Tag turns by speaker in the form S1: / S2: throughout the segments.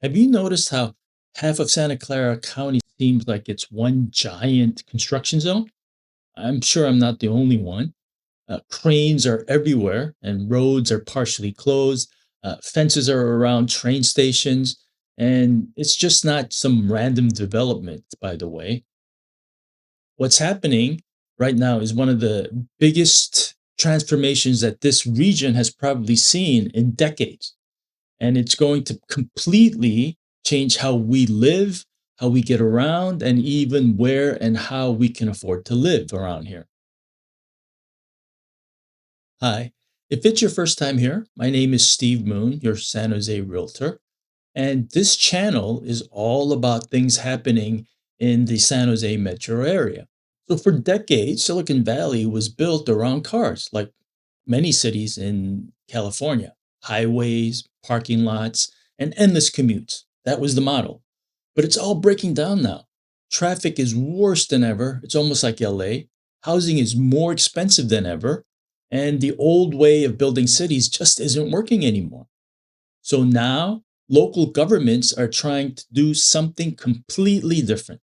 S1: Have you noticed how half of Santa Clara County seems like it's one giant construction zone? I'm sure I'm not the only one. Cranes are everywhere, and roads are partially closed. Fences are around train stations, and it's just not some random development, by the way. What's happening right now is one of the biggest transformations that this region has probably seen in decades, and it's going to completely change how we live, how we get around, and even where and how we can afford to live around here. Hi. If it's your first time here, my name is Steve Moon, your San Jose realtor, and this channel is all about things happening in the San Jose metro area. So, for decades, Silicon Valley was built around cars, like many cities in California: highways, parking lots, and endless commutes. That was the model. But it's all breaking down now. Traffic is worse than ever. It's almost like LA. Housing is more expensive than ever. And the old way of building cities just isn't working anymore. So now local governments are trying to do something completely different.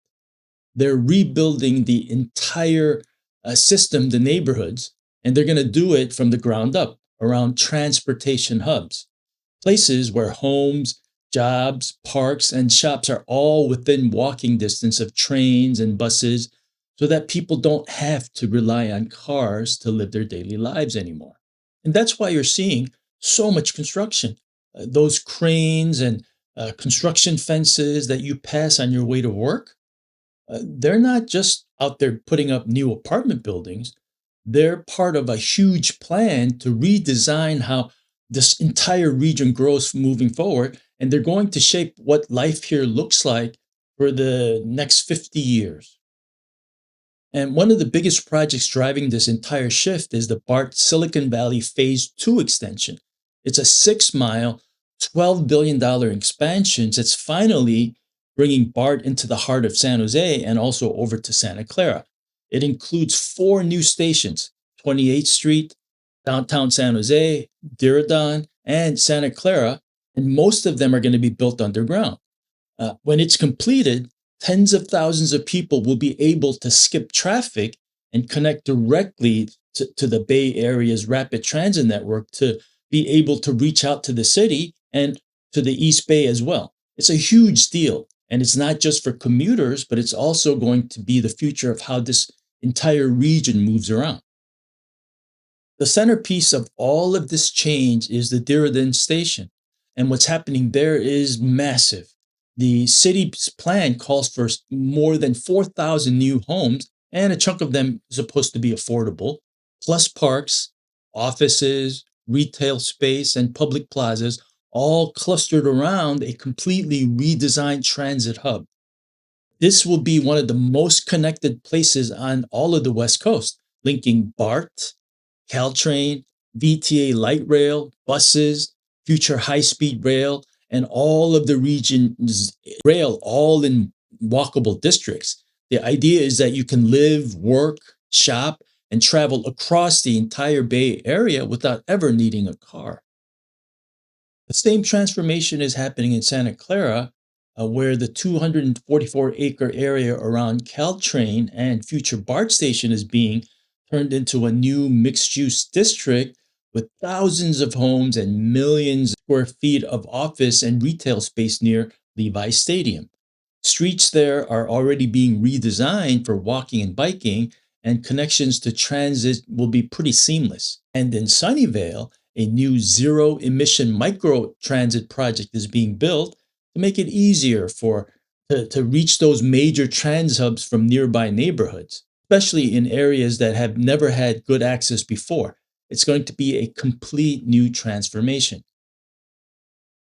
S1: They're rebuilding the entire system, the neighborhoods, and they're going to do it from the ground up around transportation hubs, places where homes, jobs, parks, and shops are all within walking distance of trains and buses so that people don't have to rely on cars to live their daily lives anymore. And that's why you're seeing so much construction. Those cranes and construction fences that you pass on your way to work, they're not just out there putting up new apartment buildings. They're part of a huge plan to redesign how this entire region grows moving forward. And they're going to shape what life here looks like for the next 50 years. And one of the biggest projects driving this entire shift is the BART Silicon Valley Phase 2 extension. It's a 6-mile, $12 billion expansion that's finally bringing BART into the heart of San Jose and also over to Santa Clara. It includes 4 new stations: 28th Street, downtown San Jose, Diridon, and Santa Clara, and most of them are going to be built underground. When it's completed, tens of thousands of people will be able to skip traffic and connect directly to the Bay Area's rapid transit network to be able to reach out to the city and to the East Bay as well. It's a huge deal. And it's not just for commuters, but it's also going to be the future of how this entire region moves around. The centerpiece of all of this change is the Diridon Station. And what's happening there is massive. The city's plan calls for more than 4,000 new homes, and a chunk of them is supposed to be affordable, plus parks, offices, retail space, and public plazas, all clustered around a completely redesigned transit hub. This will be one of the most connected places on all of the West Coast, linking BART, Caltrain, VTA light rail, buses, future high-speed rail, and all of the region's rail, all in walkable districts. The idea is that you can live, work, shop, and travel across the entire Bay Area without ever needing a car. The same transformation is happening in Santa Clara, where the 244-acre area around Caltrain and future BART station is being turned into a new mixed-use district with thousands of homes and millions of square feet of office and retail space near Levi Stadium. Streets there are already being redesigned for walking and biking, and connections to transit will be pretty seamless. And in Sunnyvale, a new zero emission micro transit project is being built to make it easier to reach those major trans hubs from nearby neighborhoods, especially in areas that have never had good access before. It's going to be a complete new transformation.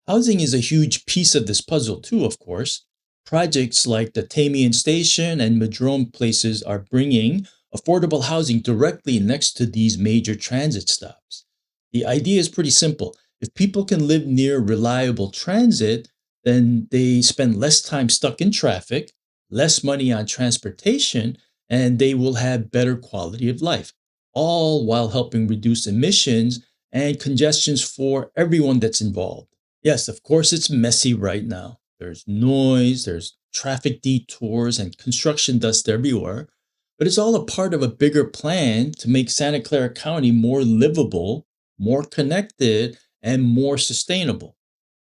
S1: Housing is a huge piece of this puzzle too, of course. Projects like the Tamian Station and Madrone Places are bringing affordable housing directly next to these major transit stops. The idea is pretty simple. If people can live near reliable transit, then they spend less time stuck in traffic, less money on transportation, and they will have better quality of life, all while helping reduce emissions and congestions for everyone that's involved. Yes, of course, it's messy right now. There's noise, there's traffic detours, and construction dust everywhere. But it's all a part of a bigger plan to make Santa Clara County more livable, more connected, and more sustainable.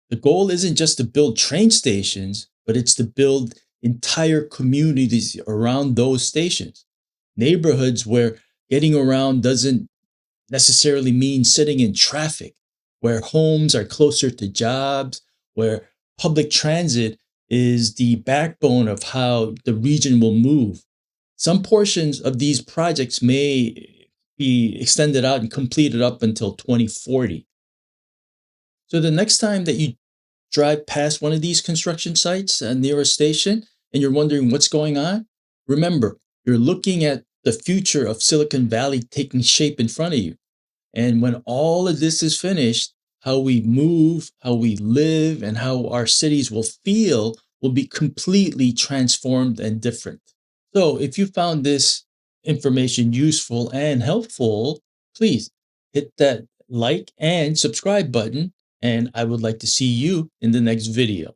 S1: The goal isn't just to build train stations, but it's to build entire communities around those stations. Neighborhoods where getting around doesn't necessarily mean sitting in traffic, where homes are closer to jobs, where public transit is the backbone of how the region will move. Some portions of these projects may be extended out and completed up until 2040. So the next time that you drive past one of these construction sites near a station and you're wondering what's going on, remember, you're looking at the future of Silicon Valley taking shape in front of you. And when all of this is finished, how we move, how we live, and how our cities will feel will be completely transformed and different. So, if you found this information useful and helpful, please hit that like and subscribe button. And I would like to see you in the next video.